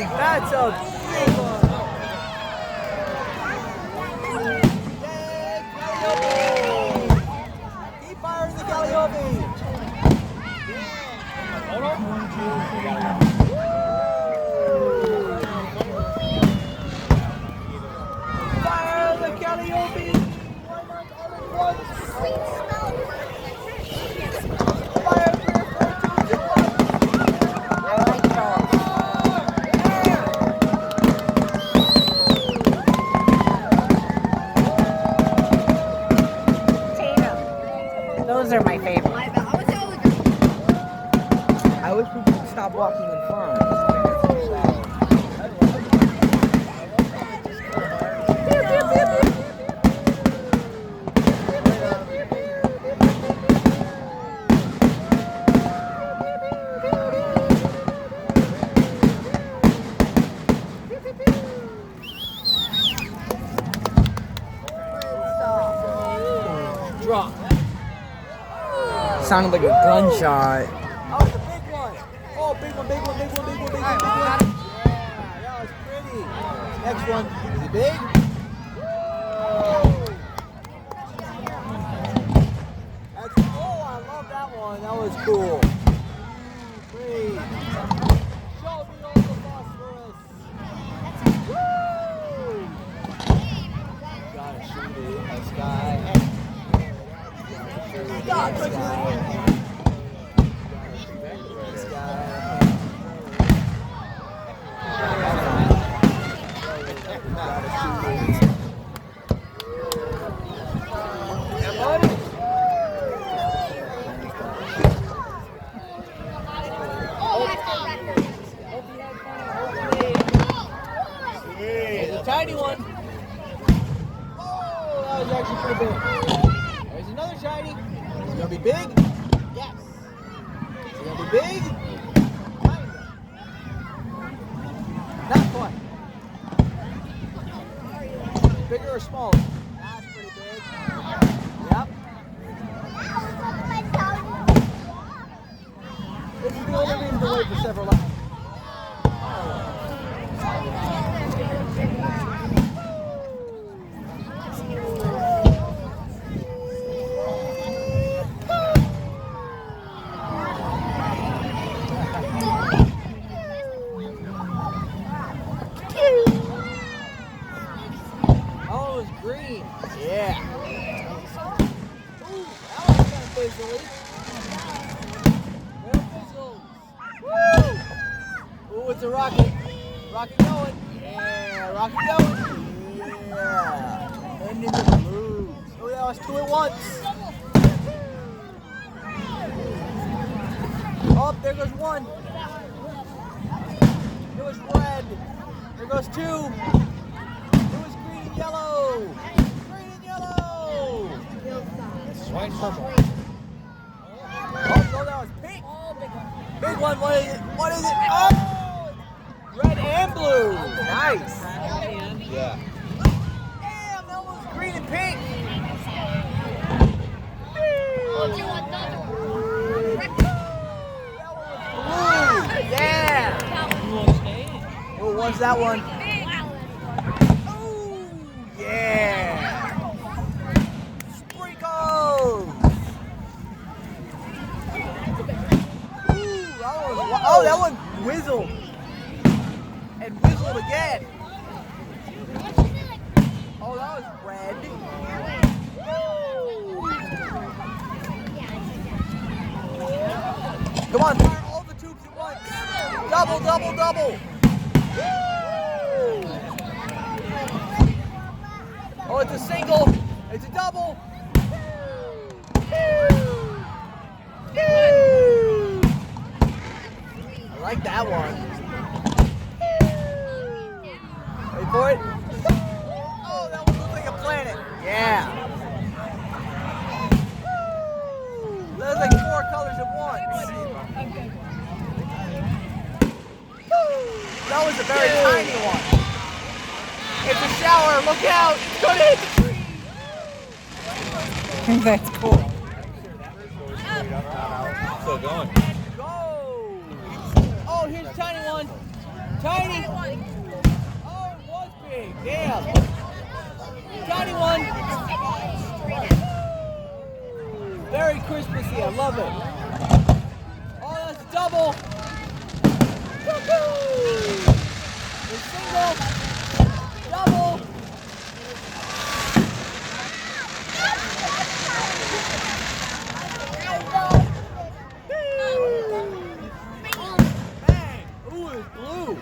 That's a big one. Keep firing the Calliope. Hold on. Fire the Calliope. Those are my favorite. I wish people would stop walking in front. Drop. Sounded like a gunshot. Oh, it's a big one. Oh, big one, big one, big one, big one, big one, big one. Yeah, that was pretty. Next one. Is it big? That's, oh, I love that one. That was cool. Pretty. Show me all the phosphorus. Woo! Gotta shoot it in the sky. God, look at There's a tiny one. Oh, that was actually pretty big. There's another shiny. Is it gonna be big? Yes. Is it gonna be big? Kinda. Not quite. Bigger or smaller? That's pretty big. Yep. This is the only reason to wait for several laps. Oh, it's green. Yeah. Ooh, that was kind of fizzly. Little fizzles. Woo! Ooh, it's a rocket. Rocket going. Yeah, rocket going. Yeah. And in the blues. Oh, that was two at once. Oh, there goes one. There was red. There goes two. Yellow! Green and yellow! White purple. Oh, no, that was pink! Big one, what is it? What is it? Oh! Red and blue! Nice! Yeah. Damn, that was green and pink! That one was blue! Yeah! Oh, what's that one? Yeah! Sprinkles! Ooh, oh, that one whizzled. And whizzled again. Oh, that was red. Woo. Come on, fire all the tubes at once. Double, double, double. Oh, it's a single. It's a double. I like that one. Wait for it. Oh, that one looks like a planet. Yeah. There's like 4 colors at once. That was a very tiny one. It's a shower, look out! It's gonna hit the tree! That's cool. Still going. Go! Oh, here's a tiny one. Tiny. Oh, it was big. Damn. Tiny one. Very Christmassy. I love it. Oh, that's a double. Woo-hoo! A single. Double. Bang. Ooh, it's blue.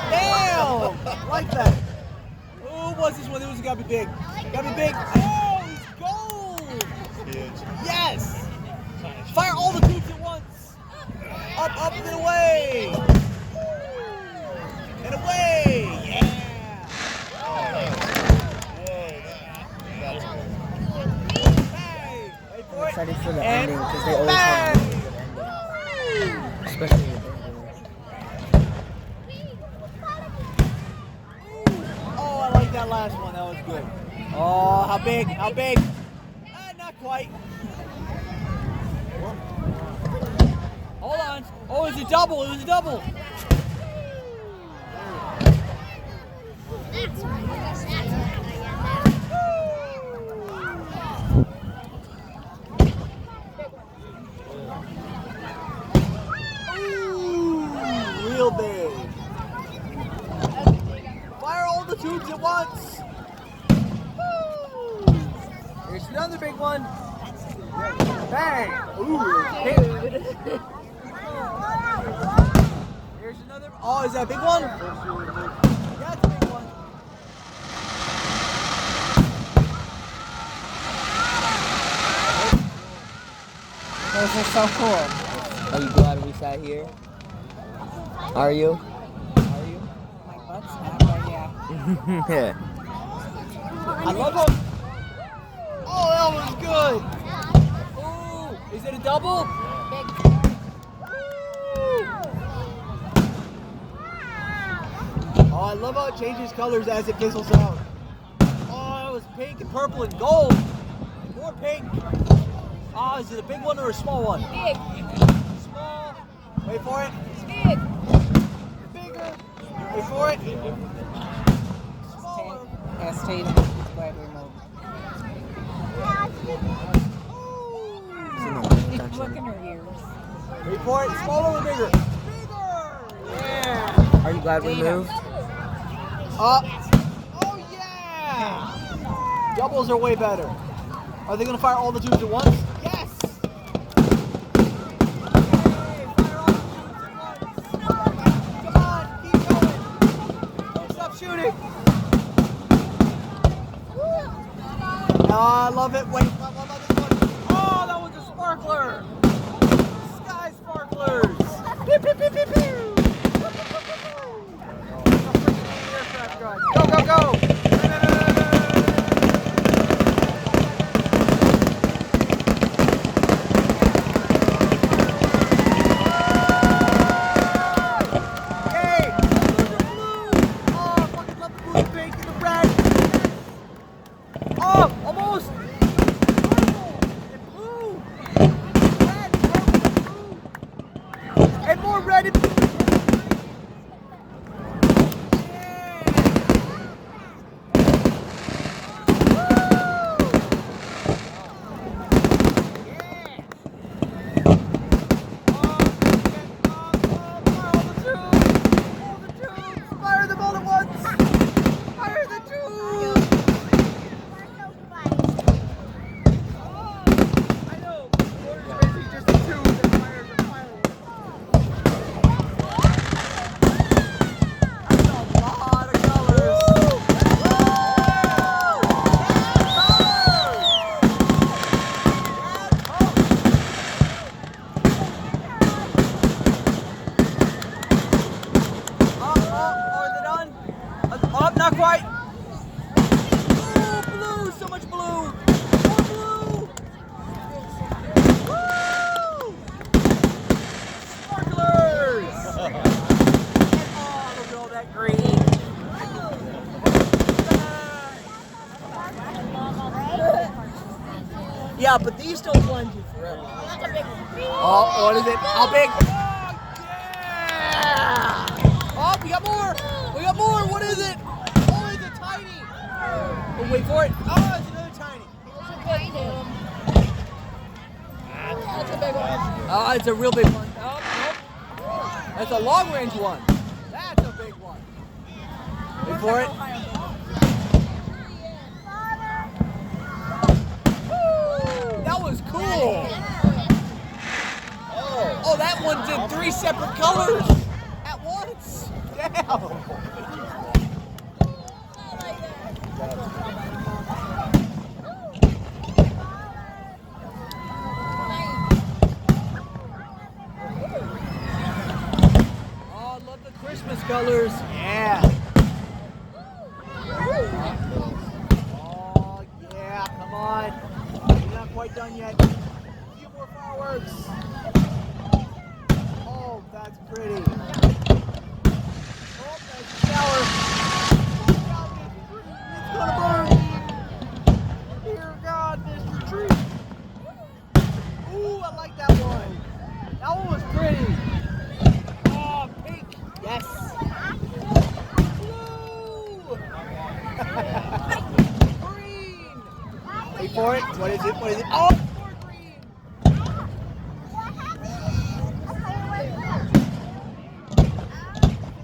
Damn! Like that. Ooh, what's this one? This one's gotta be big. Gotta be big. Oh, it's gold! Yes! Fire all the tubes at once. Up, up, and away. And away. Yeah. Bang. Wait for it. Excited for the And ending because they always have a really good ending. Especially the big Oh, I like that last one. That was good. Oh, how big? How big? Not quite. Hold on. Oh, it's a double. It was a double. Ooh, real big. Fire all the tubes at once. Woo. Here's another big one. Bang. Ooh, dude. Here's another. Oh, is that a big one? Yeah, it's a big one. Those are so cool. Are you glad we sat here? Are you? Are you? My butt's not, but yeah. Yeah. I love them. Oh, that was good. Ooh, is it a double? Oh, I love how it changes colors as it fizzles out. Oh, it was pink and purple and gold. More pink. Oh, is it a big one or a small one? Big. Small. Wait for it. Big. Bigger. Wait for it. Smaller. Ask Tatum. He's glad we moved. Look in her ears. Wait for it. Smaller or bigger? Bigger. Yeah. Are you glad we moved? Oh yeah! Doubles are way better. Are they gonna fire all the tubes at once? Yes! Hey, fire all the tubes at once. Come on, keep going. Don't stop shooting. Oh, I love it. Wait, what about this one? Oh, that was a sparkler. Sky sparklers. Pew, pew, pew, pew, pew. Go, go, go! Yay! Oh, I fucking love the blue, the pink, and the red! Oh, almost! Purple and blue! Red, purple, and blue! And more red and blue! Not quite. Oh, blue, so much blue. More blue. Woo! Sparklers. Oh, look at all that green. Yeah, but these don't plunge you forever. Oh, what is it? How big? Oh, wait for it. Oh, it's another tiny. That's a big one. Oh, it's a real big one. Oh, nope. That's a long range one. That's a big one. Wait for it. Woo, that was cool. Oh, that one's in 3 separate colors at once. Damn. Christmas colors. Yeah. Oh, yeah. Come on. You're not quite done yet. A few more fireworks. Oh, that's pretty. Oh, that's a shower. It's gonna burn. Dear God, Mr. Tree. Ooh, I like that one. That one was pretty. Yes. Blue. Green. Wait for it. What is it? What is it? Oh, more green.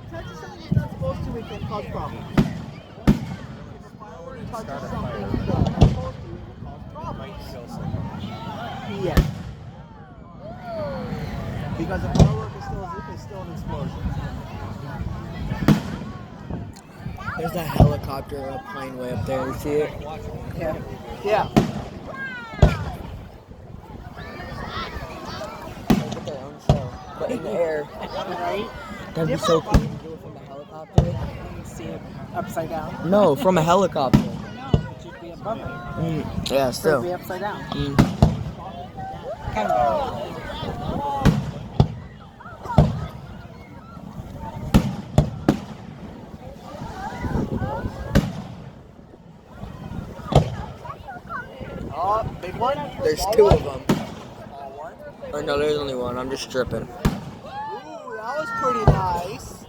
Touches something you're not supposed to, it can cause problems. If a firework touches something you're not supposed to, it can cause problems. Yes. Because a firework is still an explosion. There's a helicopter, a plane way up there. You see it? Yeah. Yeah. Look at their own show, but in the air. Right? That'd be so cool to do it from a helicopter. You can see it upside down. No, from a helicopter. No, but you'd be above it. Yeah, So still. it'd be upside down. Kind of. Oh, big one? There's Small 2 one? of them. Or no, there's only 1. I'm just tripping. Ooh, that was pretty nice.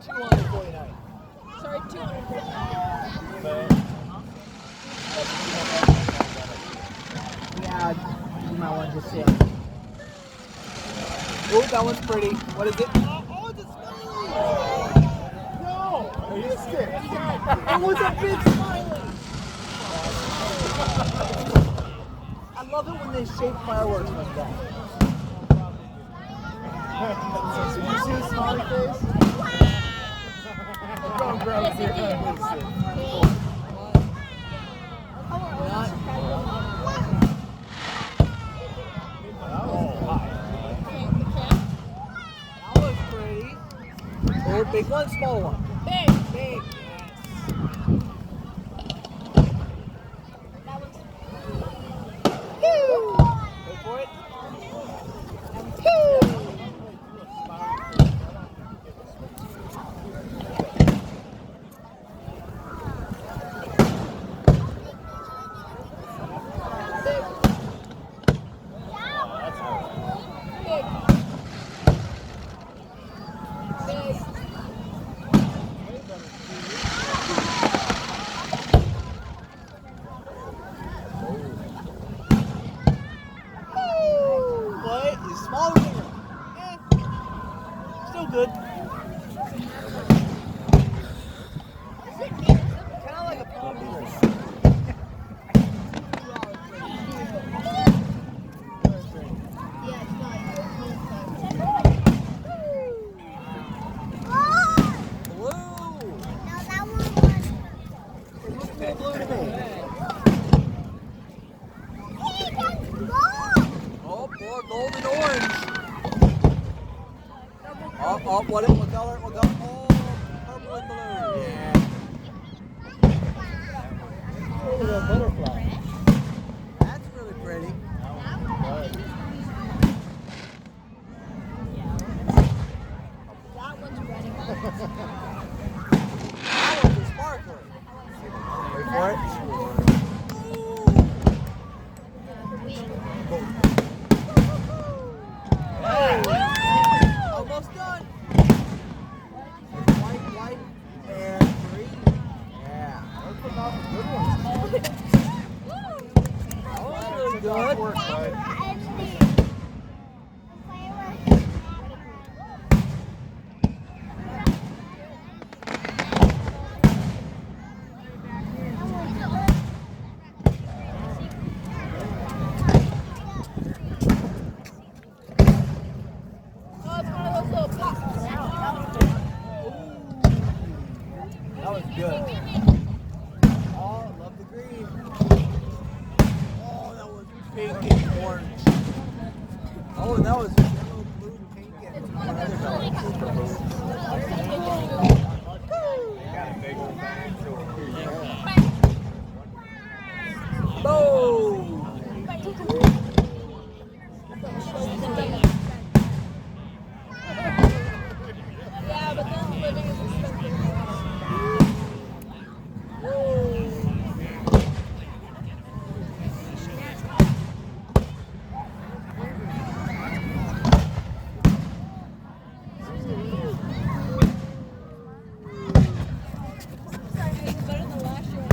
249. Sorry, 249. Yeah, you might want to just sit. Ooh, that one's pretty. What is it? Oh, it's a smiley! No! I missed it! It was a big smiley! I love it when they shape fireworks like that. Did you see the smiley face? Go grab it. That was pretty. Oh, big one, small one. Big. Big, yes. Wait for it. What? Is smaller than bigger? Eh. Still good. Kind of like a palm beater. Blue to me. Oh, more gold and orange. Oh, what color? What color? Oh, purple and blue. Yeah. Look at that butterfly. That's really pretty. That one's ready. That one's a sparkler. Wait for it. Almost done. White, and green. Oh, and that was just a little blue and pink and one other Yeah, but then living is expensive. Better than last year.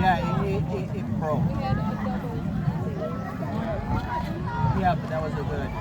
Yeah, it broke. We had a double. Yeah, but that was a good idea.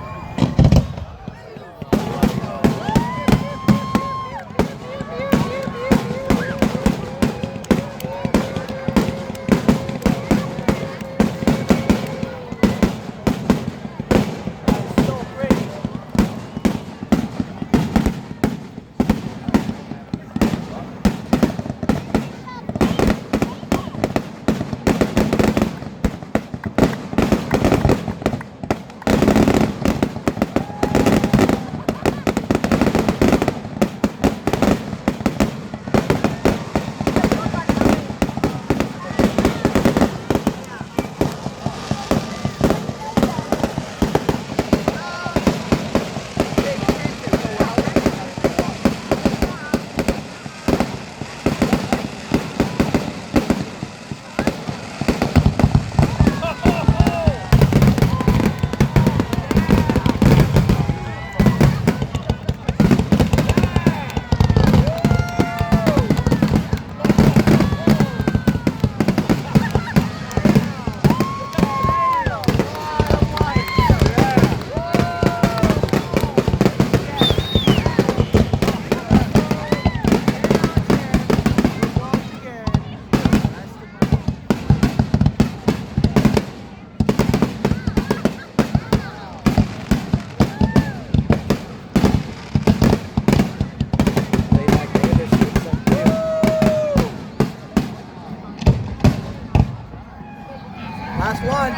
Last one.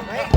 Wait.